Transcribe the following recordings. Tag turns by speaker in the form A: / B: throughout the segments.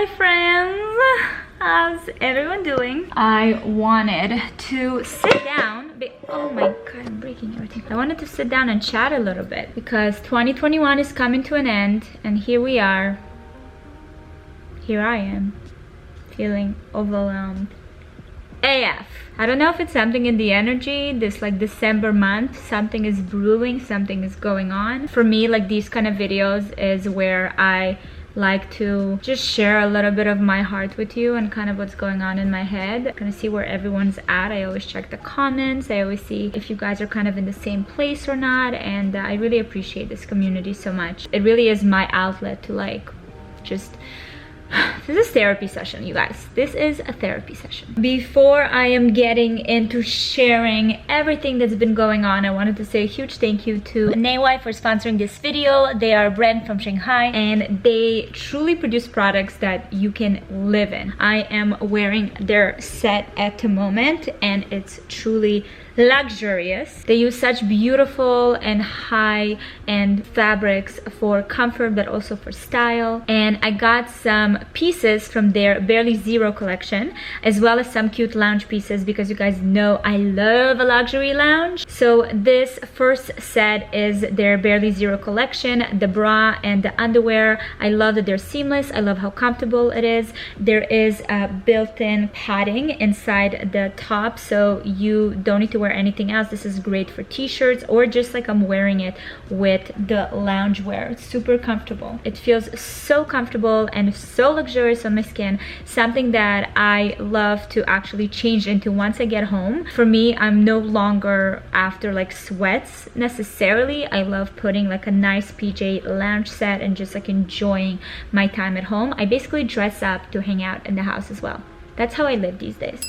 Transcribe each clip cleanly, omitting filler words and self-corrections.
A: Hi friends! How's everyone doing? I wanted to sit down. Oh my god, I'm breaking everything. I wanted to sit down and chat a little bit because 2021 is coming to an end and here we are. Here I am, feeling overwhelmed. AF. I don't know if it's something in the energy, this like December month, something is brewing, something is going on. For me, like these kind of videos is where I like to just share a little bit of my heart with you and kind of what's going on in my head. Kind of see where everyone's at. I always check the comments. I always see if you guys are kind of in the same place or not, and I really appreciate this community so much. It really is my outlet to like just this is therapy session, you guys. This is a therapy session. Before I am getting into sharing everything that's been going on, I wanted to say a huge thank you to Naywai for sponsoring this video. They are a brand from Shanghai and they truly produce products that you can live in. I am wearing their set at the moment and it's truly luxurious. They use such beautiful and high-end fabrics for comfort but also for style, and I got some pieces from their Barely Zero collection as well as some cute lounge pieces because you guys know I love a luxury lounge. So this first set is their Barely Zero collection, the bra and the underwear. I love that they're seamless. I love how comfortable it is. There is a built-in padding inside the top so you don't need to wear anything else. This is great for t-shirts or just like I'm wearing it with the loungewear. It's super comfortable. It feels so comfortable and so luxurious on my skin, something that I love to actually change into once I get home. For me, I'm no longer after like sweats necessarily. I love putting like a nice PJ lounge set and just like enjoying my time at home. I basically dress up to hang out in the house as well. That's how I live these days.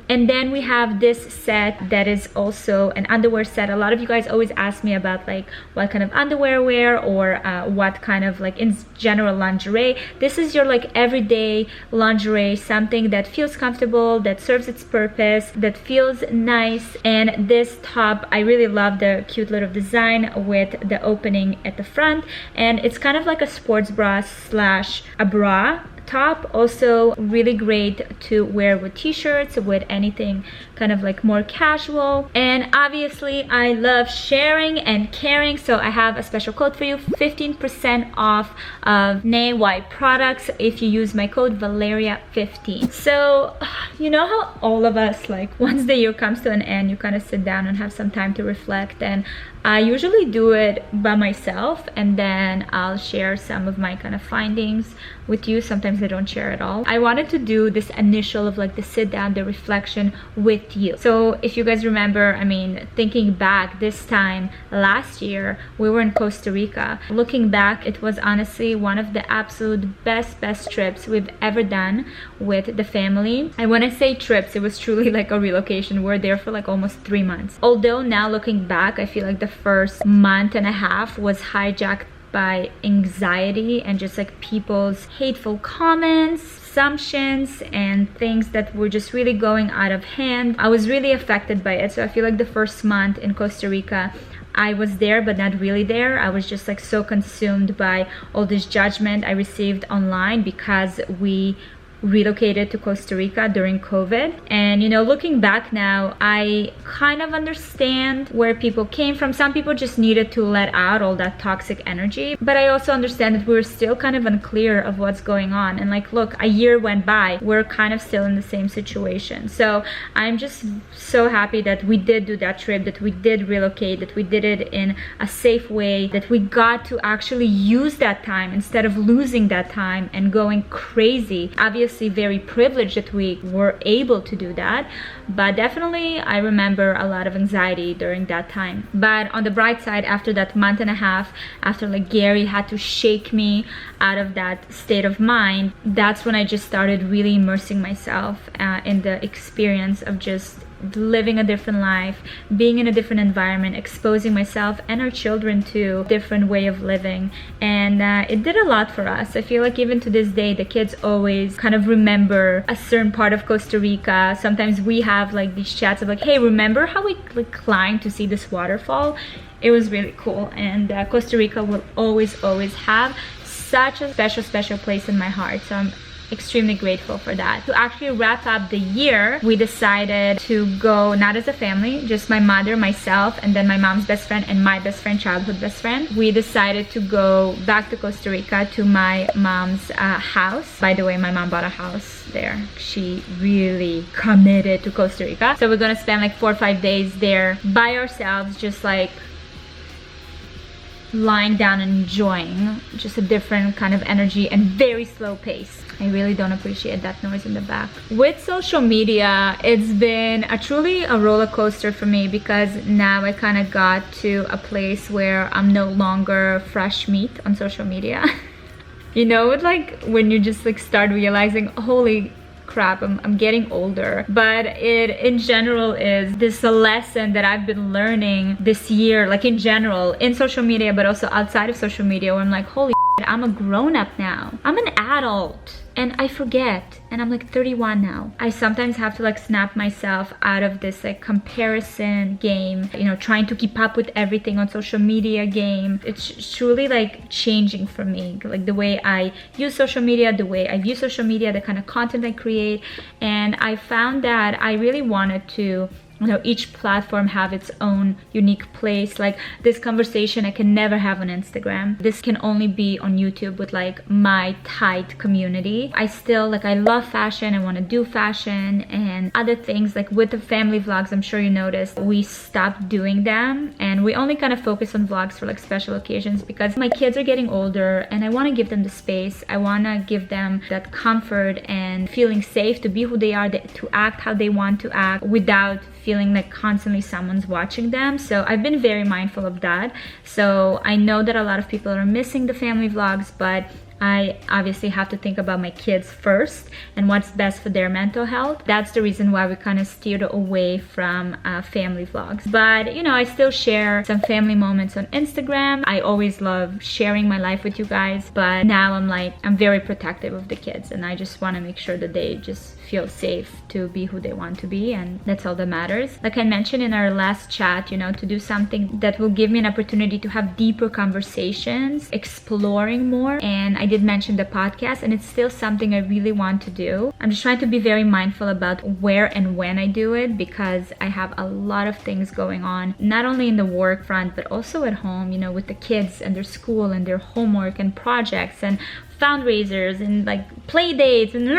A: And then we have this set that is also an underwear set. A lot of you guys always ask me about like what kind of underwear wear or what kind of like in general lingerie. This is your like everyday lingerie, something that feels comfortable, that serves its purpose, that feels nice. And this top, I really love the cute little design with the opening at the front, and it's kind of like a sports bra slash a bra top. Also really great to wear with t-shirts, with anything kind of like more casual. And obviously I love sharing and caring, so I have a special code for you, 15% off of Naywai products if you use my code Valeria15. So you know how all of us, like once the year comes to an end, you kind of sit down and have some time to reflect, and I usually do it by myself and then I'll share some of my kind of findings with you. Sometimes I don't share at all. I wanted to do this initial of like the sit down, the reflection with you. So if you guys remember, I mean, thinking back this time last year, we were in Costa Rica. Looking back, it was honestly one of the absolute best trips we've ever done with the family. And when I say trips, it was truly like a relocation. We were there for like almost 3 months. Although now looking back, I feel like the first month and a half was hijacked by anxiety and just like people's hateful comments, assumptions, and things that were just really going out of hand. I was really affected by it. So I feel like the first month in Costa Rica, I was there but not really there. I was just like so consumed by all this judgment I received online because we relocated to Costa Rica during COVID. And you know, looking back now, I kind of understand where people came from. Some people just needed to let out all that toxic energy, but I also understand that we were still kind of unclear of what's going on. And like, look, a year went by, we're kind of still in the same situation. So I'm just so happy that we did do that trip, that we did relocate, that we did it in a safe way, that we got to actually use that time instead of losing that time and going crazy. Obviously very privileged that we were able to do that, but definitely I remember a lot of anxiety during that time. But on the bright side, after that month and a half, after like Gary had to shake me out of that state of mind, that's when I just started really immersing myself in the experience of just living a different life, being in a different environment, exposing myself and our children to a different way of living. And it did a lot for us. I feel like even to this day, the kids always kind of remember a certain part of Costa Rica. Sometimes we have like these chats of like, hey, remember how we like climbed to see this waterfall? It was really cool. And Costa Rica will always have such a special place in my heart. So I'm extremely grateful for that. To actually wrap up the year, we decided to go, not as a family, just my mother, myself, and then my mom's best friend and my best friend, childhood best friend. We decided to go back to Costa Rica to my mom's house. By the way, my mom bought a house there. She really committed to Costa Rica. So we're gonna spend like 4 or 5 days there by ourselves, just like lying down and enjoying just a different kind of energy and very slow pace. I really don't appreciate that noise in the back. With social media, it's been truly a roller coaster for me, because now I kind of got to a place where I'm no longer fresh meat on social media. You know, like when you just like start realizing, holy crap, I'm getting older. But it in general is this a lesson that I've been learning this year, like in general, in social media, but also outside of social media, where I'm like, holy shit, I'm a grown-up now. I'm an adult. And I forget, and I'm like 31 now. I sometimes have to like snap myself out of this like comparison game, you know, trying to keep up with everything on social media game. It's truly like changing for me, like the way I use social media, the way I view social media, the kind of content I create. And I found that I really wanted to, you know, each platform have its own unique place. Like this conversation I can never have on Instagram. This can only be on YouTube with like my tight community. I still like, I love fashion. I want to do fashion and other things. Like with the family vlogs, I'm sure you noticed, we stopped doing them and we only kind of focus on vlogs for like special occasions, because my kids are getting older and I want to give them the space. I want to give them that comfort and feeling safe to be who they are, to act how they want to act without feeling like constantly someone's watching them. So I've been very mindful of that. So I know that a lot of people are missing the family vlogs, but I obviously have to think about my kids first and what's best for their mental health. That's the reason why we kind of steered away from family vlogs. But you know, I still share some family moments on Instagram. I always love sharing my life with you guys, but now I'm very protective of the kids, and I just want to make sure that they just feel safe to be who they want to be, and that's all that matters. Like I mentioned in our last chat, you know, to do something that will give me an opportunity to have deeper conversations, exploring more. And I did mention the podcast, and it's still something I really want to do. I'm just trying to be very mindful about where and when I do it, because I have a lot of things going on, not only in the work front, but also at home, you know, with the kids and their school and their homework and projects and fundraisers and like play dates and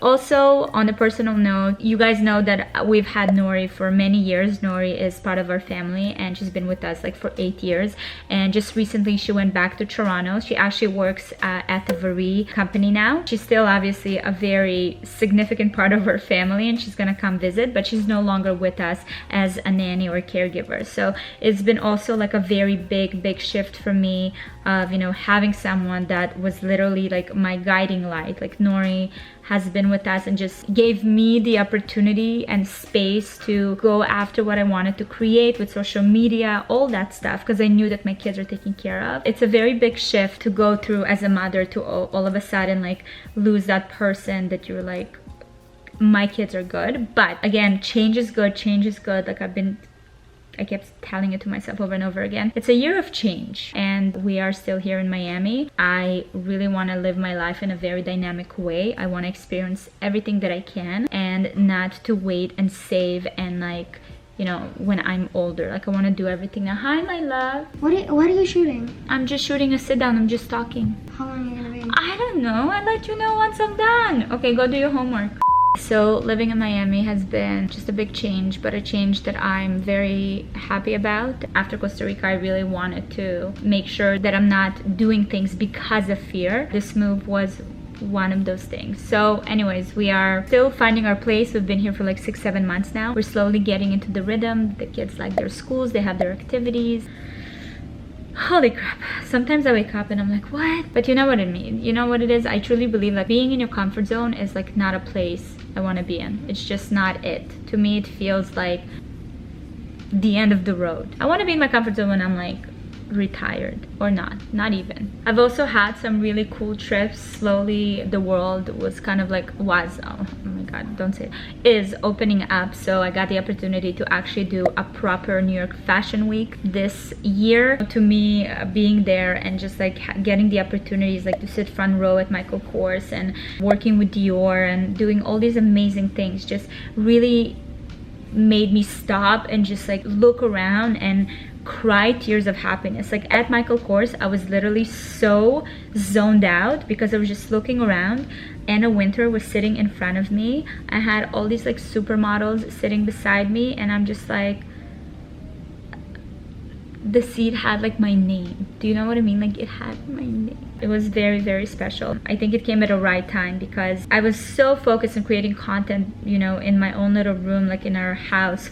A: Also, on a personal note, you guys know that we've had Nori for many years. Nori is part of our family and she's been with us like for 8 years. And just recently she went back to Toronto. She actually works at the Varee company now. She's still obviously a very significant part of our family and she's gonna come visit, but she's no longer with us as a nanny or caregiver. So it's been also like a very big shift for me of, you know, having someone that was literally like my guiding light. Like Nori has been with us and just gave me the opportunity and space to go after what I wanted to create with social media, all that stuff, because I knew that my kids are taken care of. It's a very big shift to go through as a mother, to all of a sudden like lose that person that you're like, my kids are good. But again, change is good, change is good. Like I kept telling it to myself over and over again. It's a year of change and we are still here in Miami. I really want to live my life in a very dynamic way. I want to experience everything that I can and not to wait and save and like, you know, when I'm older. Like I want to do everything now. Hi, my love.
B: What are you shooting?
A: I'm just shooting a sit down. I'm just talking.
B: How long are you gonna be?
A: I don't know. I'll let you know once I'm done. Okay, go do your homework. So living in Miami has been just a big change, but a change that I'm very happy about. After Costa Rica, I really wanted to make sure that I'm not doing things because of fear. This move was one of those things. So anyways, we are still finding our place. We've been here for like 6-7 months now. We're slowly getting into the rhythm. The kids like their schools, they have their activities. Holy crap, sometimes I wake up and I'm like, what? But you know what I mean, you know what it is. I truly believe that being in your comfort zone is like not a place I want to be in. It's just not it. To me, it feels like the end of the road. I want to be in my comfort zone when I'm like retired, or not even. I've also had some really cool trips. Slowly the world was kind of like oh my god, don't say it, is opening up. So I got the opportunity to actually do a proper New York Fashion Week this year. To me, being there and just like getting the opportunities like to sit front row at Michael Kors and working with Dior and doing all these amazing things just really made me stop and just like look around and cry tears of happiness. Like at Michael Kors, I was literally so zoned out because I was just looking around. Anna Wintour was sitting in front of me. I had all these like supermodels sitting beside me, and I'm just like, the seat had like my name. Do you know what I mean? Like it had my name. It was very, very special. I think it came at a right time because I was so focused on creating content, you know, in my own little room, like in our house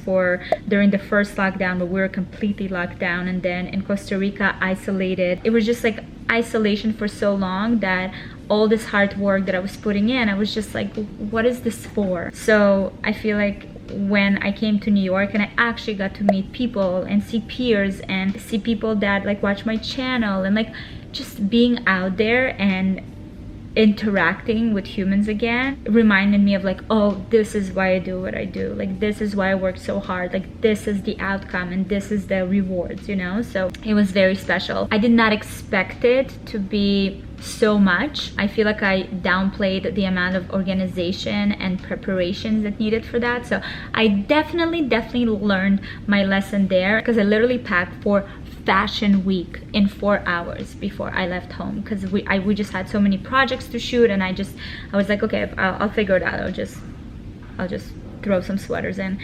A: during the first lockdown, where we were completely locked down, and then in Costa Rica, isolated. It was just like isolation for so long that all this hard work that I was putting in, I was just like, what is this for? So I feel like when I came to New York and I actually got to meet people and see peers and see people that like watch my channel, and like just being out there and interacting with humans again, it reminded me of like, oh, this is why I do what I do. Like this is why I work so hard. Like this is the outcome and this is the rewards, you know? So it was very special. I did not expect it to be so much. I feel like I downplayed the amount of organization and preparations that needed for that. So I definitely learned my lesson there, because I literally packed for Fashion Week in 4 hours before I left home, because we just had so many projects to shoot, and I was like, okay, I'll figure it out. I'll just throw some sweaters in.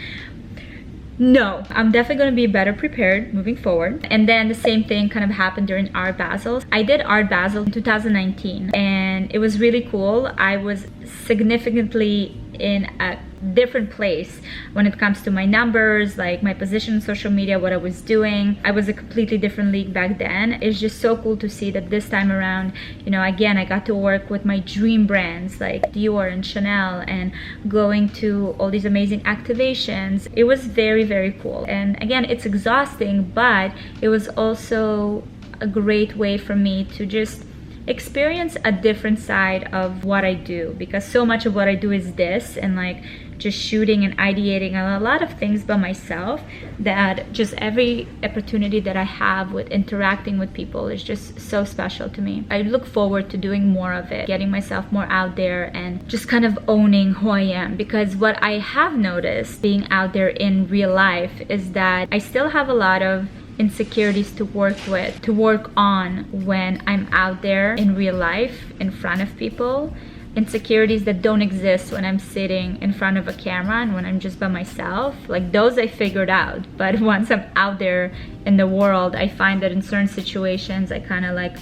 A: No, I'm definitely going to be better prepared moving forward. And then the same thing kind of happened during Art Basel. I did Art Basel in 2019 and it was really cool. I was significantly in a different place when it comes to my numbers, like my position on social media, what I was doing. I was a completely different league back then. It's just so cool to see that this time around, you know, again, I got to work with my dream brands like Dior and Chanel and going to all these amazing activations. It was very, very cool. And again, it's exhausting, but it was also a great way for me to just experience a different side of what I do, because so much of what I do is this, and like just shooting and ideating a lot of things by myself, that just every opportunity that I have with interacting with people is just so special to me. I look forward to doing more of it, getting myself more out there and just kind of owning who I am, because what I have noticed being out there in real life is that I still have a lot of insecurities to work on when I'm out there in real life in front of people. Insecurities that don't exist when I'm sitting in front of a camera and when I'm just by myself. Like those I figured out, but once I'm out there in the world, I find that in certain situations I kind of like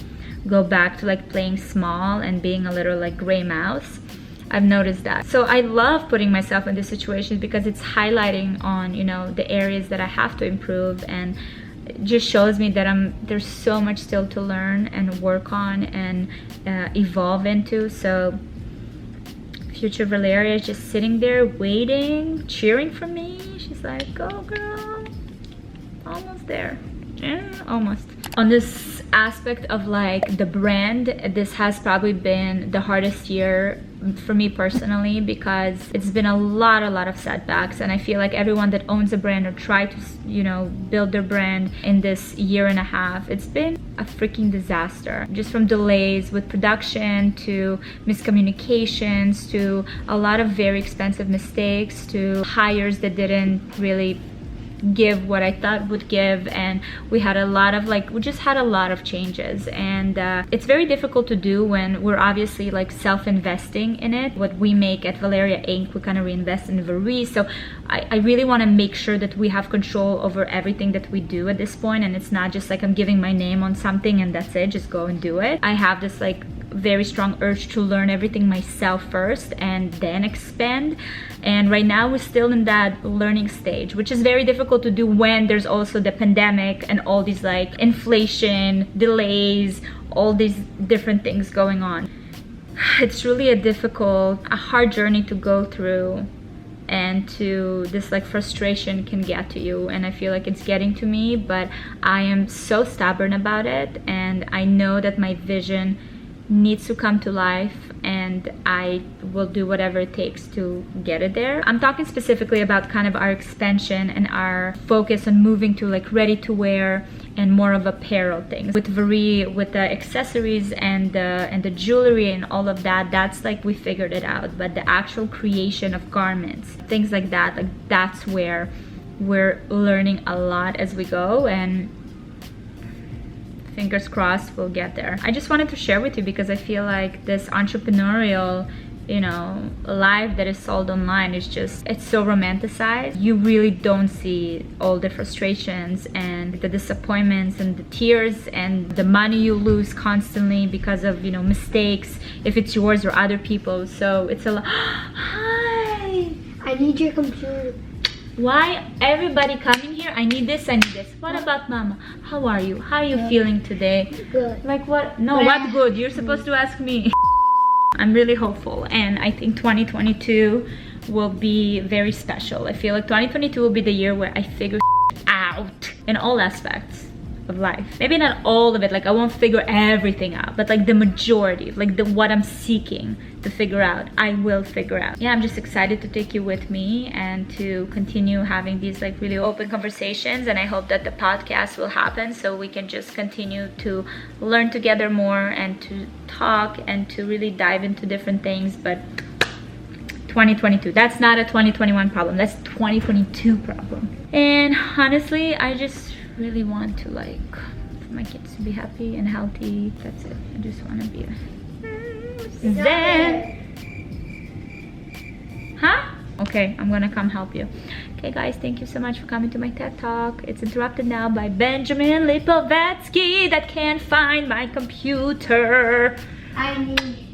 A: go back to like playing small and being a little like gray mouse. I've noticed that. So I love putting myself in these situations because it's highlighting on, you know, the areas that I have to improve, and it just shows me that there's so much still to learn and work on and evolve into. So future Valeria is just sitting there waiting, cheering for me. She's like, go girl, almost there. Yeah, almost. On this aspect of like the brand, this has probably been the hardest year for me personally, because it's been a lot of setbacks, and I feel like everyone that owns a brand or try to, you know, build their brand in this year and a half, it's been a freaking disaster. Just from delays with production to miscommunications to a lot of very expensive mistakes to hires that didn't really give what I thought would give, and we just had a lot of changes, and it's very difficult to do when we're obviously like self-investing in it. What we make at Valeria Inc., we kind of reinvest in Varese, so I really want to make sure that we have control over everything that we do at this point, and it's not just like I'm giving my name on something and that's it, just go and do it. I have this like very strong urge to learn everything myself first and then expand, and right now we're still in that learning stage, which is very difficult to do when there's also the pandemic and all these like inflation, delays, all these different things going on. It's really a hard journey to go through and to this like frustration can get to you, and I feel like it's getting to me, but I am so stubborn about it, and I know that my vision needs to come to life, and I will do whatever it takes to get it there. I'm talking specifically about kind of our expansion and our focus on moving to like ready to wear and more of apparel things. With Varie, with the accessories and the jewelry and all of that, that's like we figured it out. But the actual creation of garments, things like that, like that's where we're learning a lot as we go, and fingers crossed we'll get there. I just wanted to share with you because I feel like this entrepreneurial, you know, life that is sold online is just, it's so romanticized. You really don't see all the frustrations and the disappointments and the tears and the money you lose constantly because of, you know, mistakes, if it's yours or other people's. So it's a lot. Hi.
B: I need your computer.
A: Why everybody coming here? I need this, I need this. What about mama? How are you? How are you feeling today?
B: Good.
A: Like what? No, what good? You're supposed to ask me. I'm really hopeful, and I think 2022 will be very special. I feel like 2022 will be the year where I figure out in all aspects of life. Maybe not all of it, like I won't figure everything out, but like the majority, like what I'm seeking to figure out, I will figure out. Yeah, I'm just excited to take you with me and to continue having these like really open conversations, and I hope that the podcast will happen so we can just continue to learn together more and to talk and to really dive into different things. But 2022, that's not a 2021 problem, that's 2022 problem. And honestly, I just really want to like for my kids to be happy and healthy. That's it. I just want to be zen. Huh? Okay, I'm gonna come help you. Okay guys, thank you so much for coming to my TED Talk. It's interrupted now by Benjamin Lipovetsky that can't find my computer.
B: I need